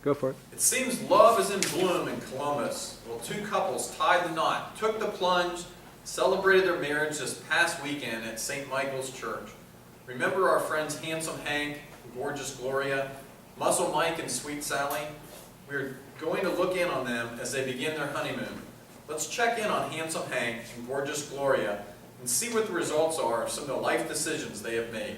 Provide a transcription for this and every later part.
Go for it. It seems love is in bloom in Columbus. Well, two couples tied the knot, took the plunge, celebrated their marriage this past weekend at St. Michael's Church. Remember our friends Handsome Hank and Gorgeous Gloria, Muscle Mike and Sweet Sally? We're going to look in on them as they begin their honeymoon. Let's check in on Handsome Hank and Gorgeous Gloria and see what the results are of some of the life decisions they have made.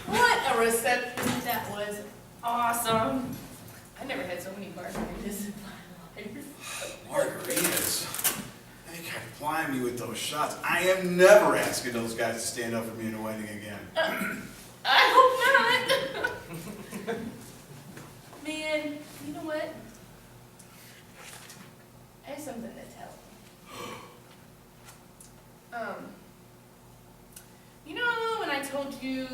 What a reception. That was awesome. I never had so many margaritas in my life. Margaritas? They kept plying me with those shots. I am never asking those guys to stand up for me in a wedding again. I hope not. Man, you know what? I have something to tell. You know when I told you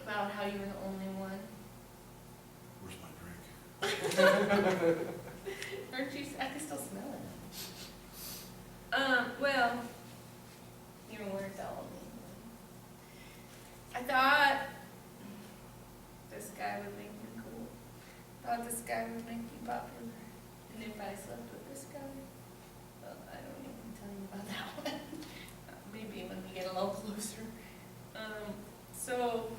about how you were the only one? Where's my drink? Aren't you? I can still smell it. Well, you weren't the only one. I thought this guy would make me cool. Thought this guy would make me popular. And if I slept with this guy, well, I don't even tell you about that one. Maybe when we get a little closer. So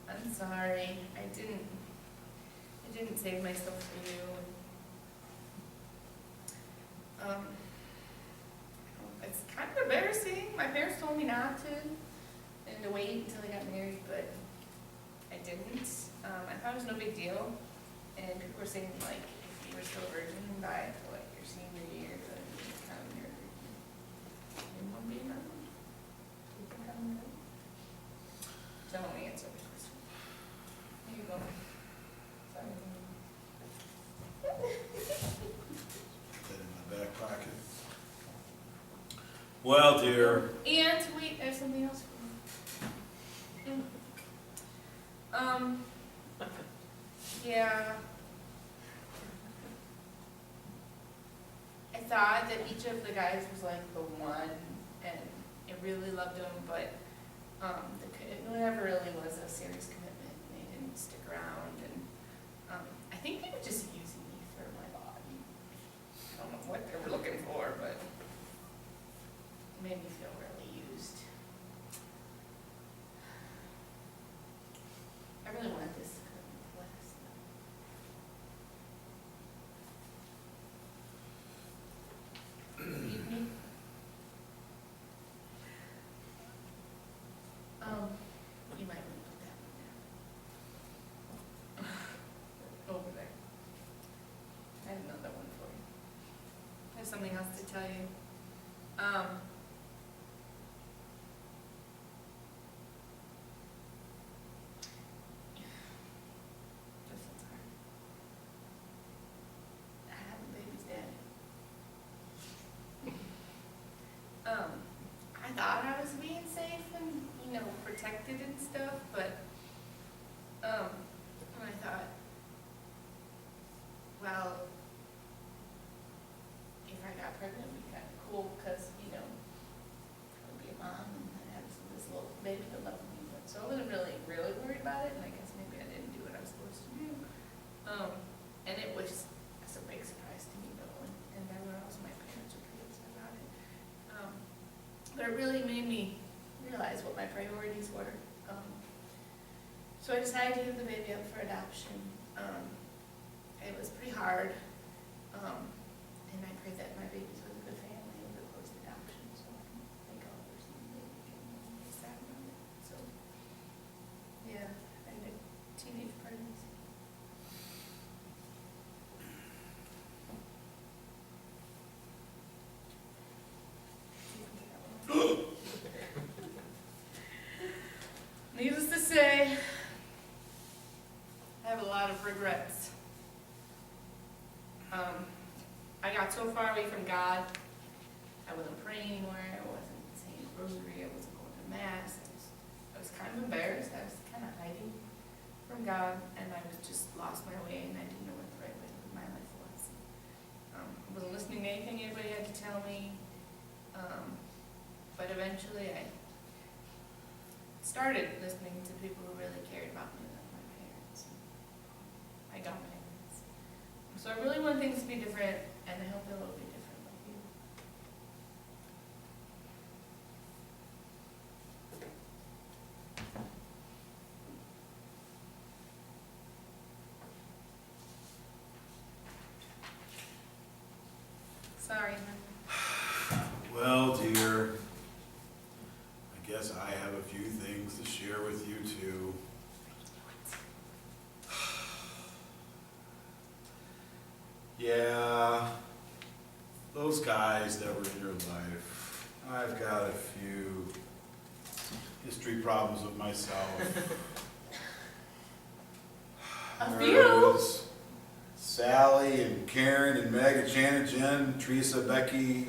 I'm sorry. I didn't save myself for you. It's kind of embarrassing. My parents told me not to and to wait until I got married, but I didn't. I thought it was no big deal. And people were saying, like, if you were still a virgin by, like, your senior year, then it's kind of your virgin. Didn't want to be around. You think I'm good? Don't answer the question. Here you go. Sorry. Put that in my back pocket. Well, dear. And wait, there's something else for you. Yeah. I thought that each of the guys was like the one, and I really loved them, but it never really was a serious commitment, and they didn't stick around, and I think they were just using me for my body. I don't know what they were looking for, but it made me feel really used. I really wanted this to last. Leave me. You might want to put that one down. Over there. I have another one for you. I have something else to tell you. This one's hard. I have a baby's daddy. I thought I was being safe and, protected and stuff, but, and I thought, well, if I got pregnant, it'd be kind of cool, because, I would be a mom and I'd have this little baby to love me. So I wasn't really worried about it, and I guess maybe I didn't do what I was supposed to do. And it was a big surprise to me, though, and everyone else, my parents were pretty upset about it. But it really made me realize what my priorities were. So I decided to give the baby up for adoption. It was pretty hard, and I pray that my baby's with a good family and a close adoption, so I can make all the baby and be sad about it. So, yeah, I had a teenage pregnancy. Needless to say, I have a lot of regrets. I got so far away from God, I wasn't praying anywhere, I wasn't saying the rosary, I wasn't going to mass, I was kind of embarrassed, I was kind of hiding from God, and I was just lost my way, and I didn't know what the right way to live my life was. I wasn't listening to anything anybody had to tell me, but it eventually I started listening to people who really cared about me, like my parents. I got my parents. So I really want things to be different, and I hope it will be different with you. Sorry, honey. Well, dear, I guess I have a few things to share with you too. Yeah, those guys that were in your life, I've got a few history problems with myself. A There few? was Sally and Karen and Meg and Janet, Jen, Teresa, Becky,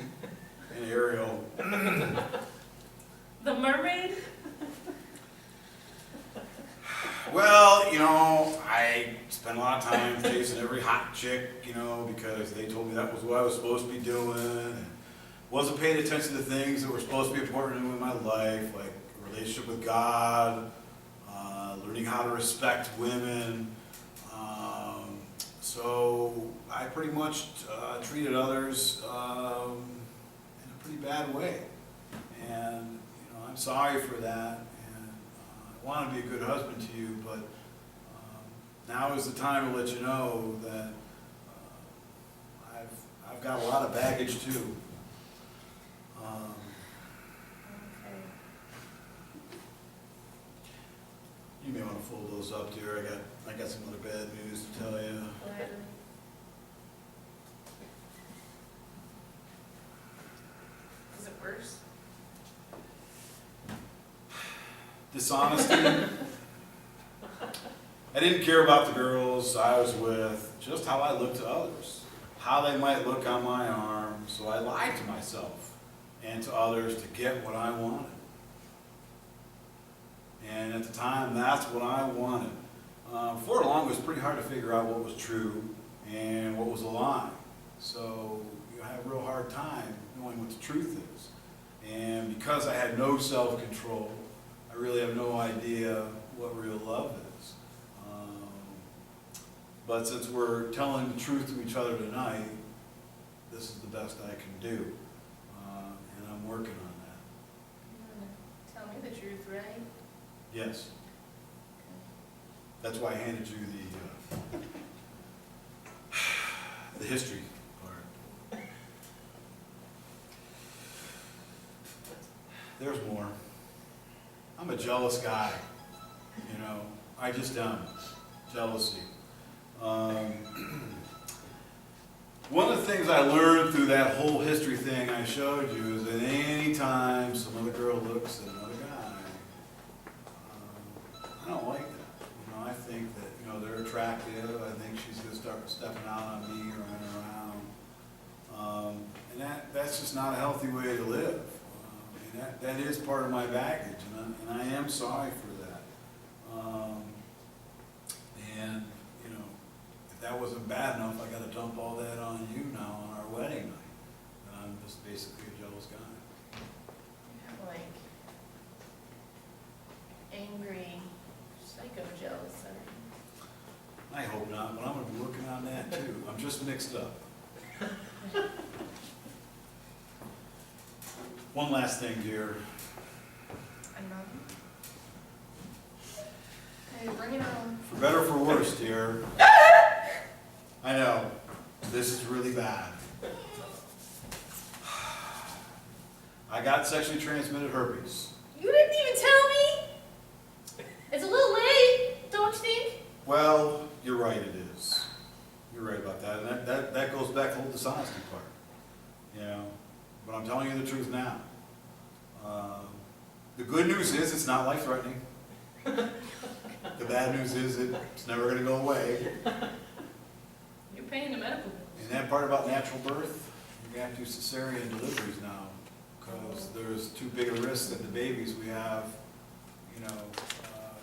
and Ariel. The mermaid? Well, you know, I spent a lot of time chasing every hot chick, you know, because they told me that was what I was supposed to be doing. And wasn't paying attention to things that were supposed to be important in my life, like a relationship with God, learning how to respect women. So I pretty much treated others in a pretty bad way. And, you know, I'm sorry for that. I want to be a good husband to you, but now is the time to let you know that I've got a lot of baggage too. Okay. You may want to fold those up, dear. I got some other bad news to tell you. Gladly. Is it worse? Dishonesty. I didn't care about the girls I was with, just how I looked to others, how they might look on my arm, so I lied to myself and to others to get what I wanted. And at the time, that's what I wanted. For long, it was pretty hard to figure out what was true and what was a lie. So you have a real hard time knowing what the truth is. And because I had no self-control, I really have no idea what real love is. But since we're telling the truth to each other tonight, this is the best I can do. And I'm working on that. You wanna tell me the truth, right? Yes. That's why I handed you the history part. There's more. I'm a jealous guy, you know. I just am. Jealousy. One of the things I learned through that whole history thing I showed you is that any time some other girl looks at another guy, I don't like that. You know, I think that, you know, they're attractive. I think she's going to start stepping out on me or running around. And that's just not a healthy way to live. That is part of my baggage, and I am sorry for that. And, you know, if that wasn't bad enough, I got to dump all that on you now on our wedding night. And I'm just basically a jealous guy. You have like angry, psycho jealous, or I hope not, but I'm going to be working on that too. I'm just mixed up. One last thing, dear. I'm not. Hey, bring it on. For better or for worse, dear. I know, this is really bad. I got sexually transmitted herpes. You didn't even tell me. It's a little late, don't you think? Well, you're right, it is. You're right about that. And that goes back to the whole dishonesty part. You know, but I'm telling you the truth now. The good news is it's not life-threatening. The bad news is it's never going to go away. You're paying the medical bills. And that part about natural birth, you're going to have to do cesarean deliveries now because there's too big a risk that the babies we have, you know,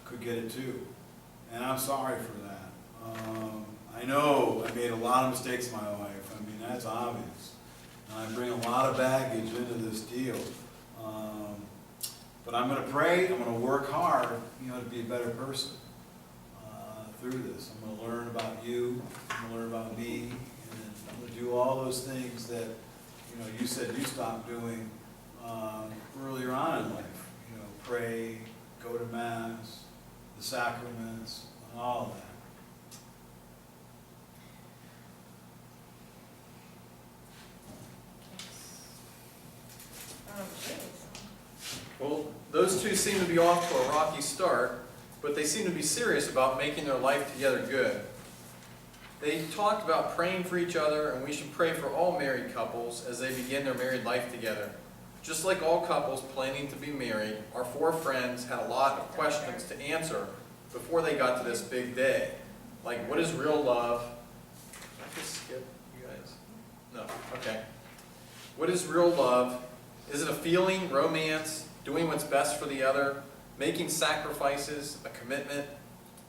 could get it too. And I'm sorry for that. I know I made a lot of mistakes in my life. I mean, that's obvious. And I bring a lot of baggage into this deal. But I'm gonna pray, I'm gonna work hard, you know, to be a better person through this. I'm gonna learn about you, I'm gonna learn about me, and then I'm gonna do all those things that, you know, you said you stopped doing earlier on in life. You know, pray, go to Mass, the sacraments, and all of that. Well, those two seem to be off to a rocky start, but they seem to be serious about making their life together good. They talked about praying for each other, and we should pray for all married couples as they begin their married life together. Just like all couples planning to be married, our four friends had a lot of questions to answer before they got to this big day. Like, what is real love? Can I just skip you guys? No, okay. What is real love? Is it a feeling, romance, doing what's best for the other, making sacrifices, a commitment?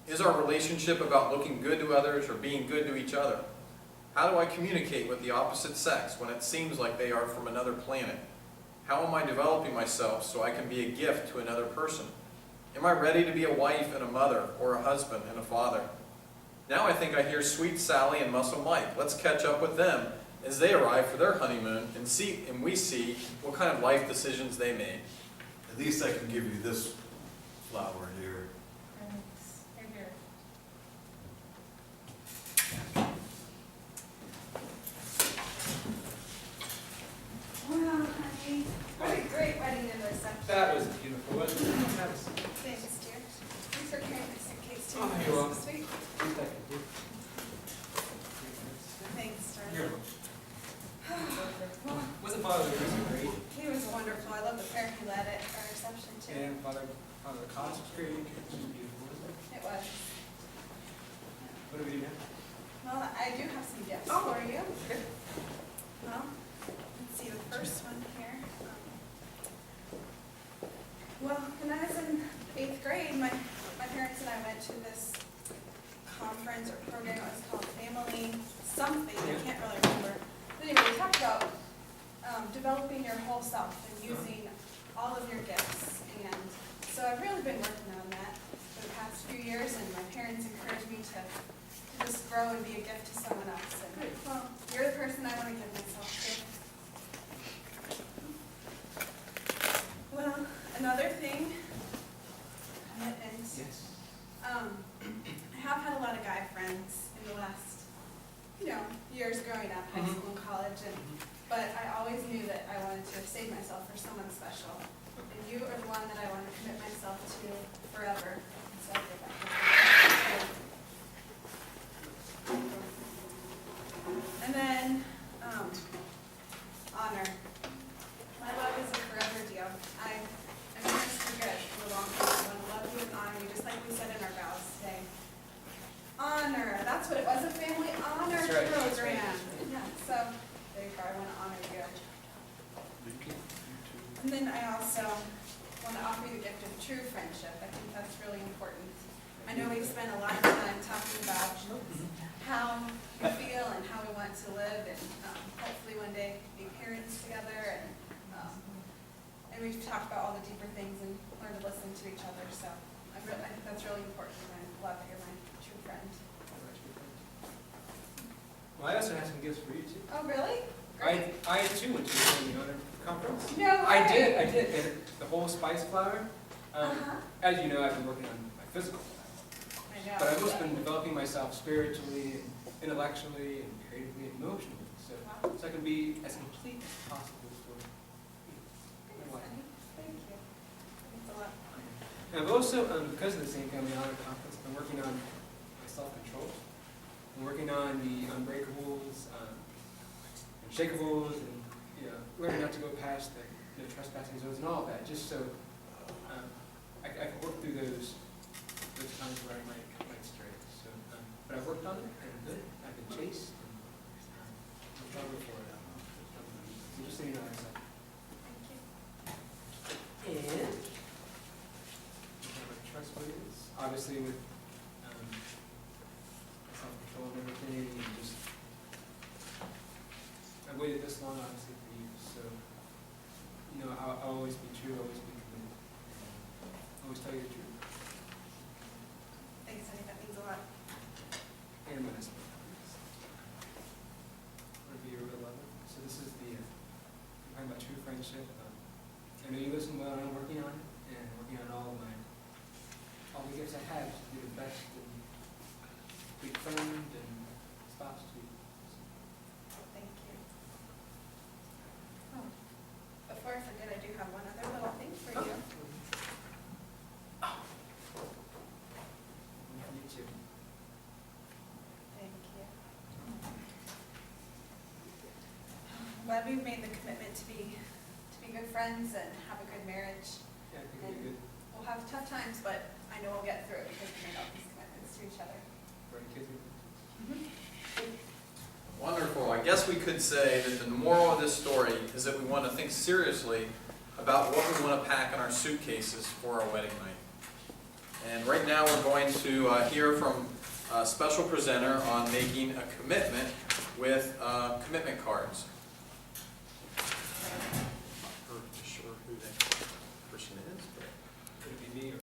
Is our relationship about looking good to others or being good to each other? How do I communicate with the opposite sex when it seems like they are from another planet? How am I developing myself so I can be a gift to another person? Am I ready to be a wife and a mother, or a husband and a father? Now I think I hear Sweet Sally and Muscle Mike. Let's catch up with them as they arrive for their honeymoon and we see what kind of life decisions they made. At least I can give you this flower here. Thanks. Here, here. Wow, honey, what a great wedding anniversary. That was beautiful, wasn't it? That was Thanks, dear. Thanks for carrying my suitcase too. Oh, That's you're so welcome. sweet. Thanks, You're darling. Well, wasn't Father Louis great? he was wonderful. I love the prayer he led at our reception too. And Father Cost was great. It was beautiful, wasn't it? It was. What do we do now? Well, I do have some gifts Oh. for you. Okay. Well, let's see the first one here. Well, when I was in 8th grade, my parents and I went to this conference or program. It was called Family Something. I Yeah. can't really remember. But anyway, we talked about developing your whole self and using all of your gifts. And so I've really been working on that for the past few years, and my parents encouraged me to just grow and be a gift to someone else. And well, you're the person I want to give myself to. Well, another thing, commitment. Yes. I have had a lot of guy friends in the last, years growing up, high school and college, but I always knew that I wanted to save myself for someone special. And you are the one that I want to commit myself to forever. So I give that. And then, honor. My love is a forever deal. I'm yours for good for a long time. I want to love you and honor you, just like we said in our vows today. Honor, that's what it was, a family honor That's right, program. that's right. Yeah, so there you go, I want to honor you. And then I also want to offer you the gift of true friendship. I think that's really important. I know we've spent a lot of time talking about how we feel and how we want to live, and hopefully one day be parents together, and we've talked about all the deeper things and learned to listen to each other. So I think that's really important, and I'm glad that you're my true friend. Well, I also have some gifts for you too. Oh, really? I too went to the Family Honor Conference. No I way. did. And the whole spice flower. As you know, I've been working on my physical life. I know. But I've also been developing myself spiritually, and intellectually, and creatively, and emotionally. So I can be as complete as possible for you. Thanks, honey. Thank you. Thanks a lot. And I've also, because of the same Family Honor Conference, I've been working on my self-control. I'm working on the unbreakables, unshakables, and learning not to go past the trespassing zones and all of that, just so I can work through those times where I might stray. So, but I've worked on it, and I'm good. I've been chased, and I'm stronger for it. So just so you know, that's that. Thank you. And my trust is obviously with self-control and everything, and just I've waited this long, obviously, for you. So I'll always be true, always be committed. I know you listen well, and I'm working on it, and working on all the gifts I have to do the best and be friend and spouse too. Thank you. Oh, before I forget, I do have one other little thing for you. You too. Thank you. Glad we've made the commitment to be good friends and have a good marriage. Yeah, I think it'll be good. We'll have tough times, but I know we'll get through it because we made all these commitments to each other. Right, kids. Wonderful. I guess we could say that the moral of this story is that we want to think seriously about what we want to pack in our suitcases for our wedding night. And right now we're going to hear from a special presenter on making a commitment with commitment cards.